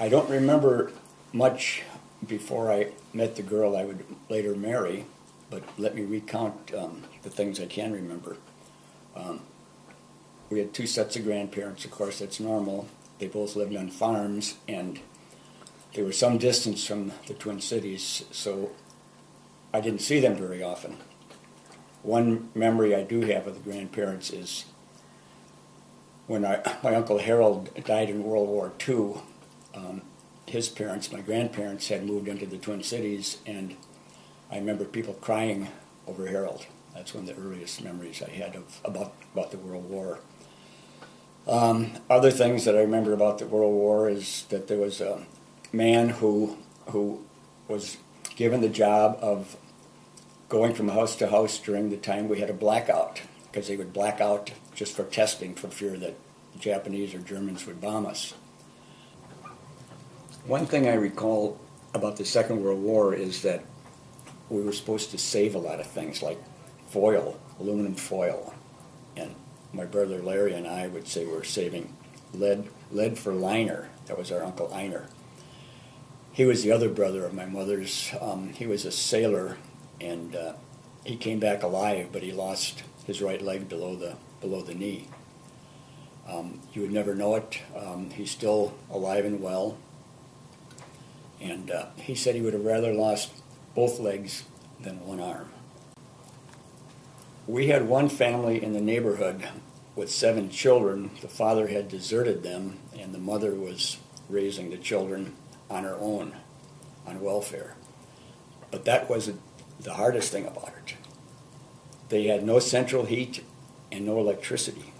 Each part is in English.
I don't remember much before I met the girl I would later marry, but let me recount the things I can remember. We had two sets of grandparents, of course, that's normal. They both lived on farms, and they were some distance from the Twin Cities, so I didn't see them very often. One memory I do have of the grandparents is when my Uncle Harold died in World War II. His parents, my grandparents, had moved into the Twin Cities, and I remember people crying over Harold. That's one of the earliest memories I had about the World War. Other things that I remember about the World War is that there was a man who was given the job of going from house to house during the time we had a blackout, because they would black out just for testing for fear that the Japanese or Germans would bomb us. One thing I recall about the Second World War is that we were supposed to save a lot of things like foil, aluminum foil, and my brother Larry and I would say we were saving lead for liner. That was our Uncle Einer. He was the other brother of my mother's. He was a sailor, and he came back alive, but he lost his right leg below the knee. You would never know it. He's still alive and well, and he said he would have rather lost both legs than one arm. We had one family in the neighborhood with 7 children. The father had deserted them, and the mother was raising the children on her own, on welfare. But that wasn't the hardest thing about it. They had no central heat and no electricity.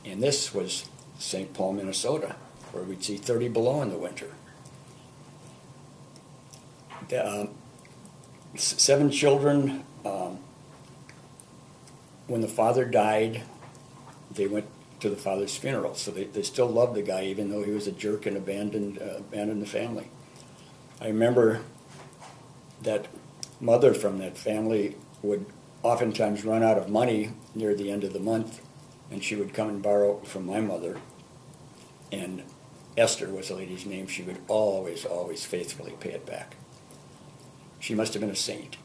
And this was St. Paul, Minnesota, where we'd see 30 below in the winter. 7 children. When the father died, they went to the father's funeral. So they still loved the guy, even though he was a jerk and abandoned the family. I remember that mother from that family would oftentimes run out of money near the end of the month, and she would come and borrow from my mother. And Esther was the lady's name. She would always, always faithfully pay it back. She must have been a saint.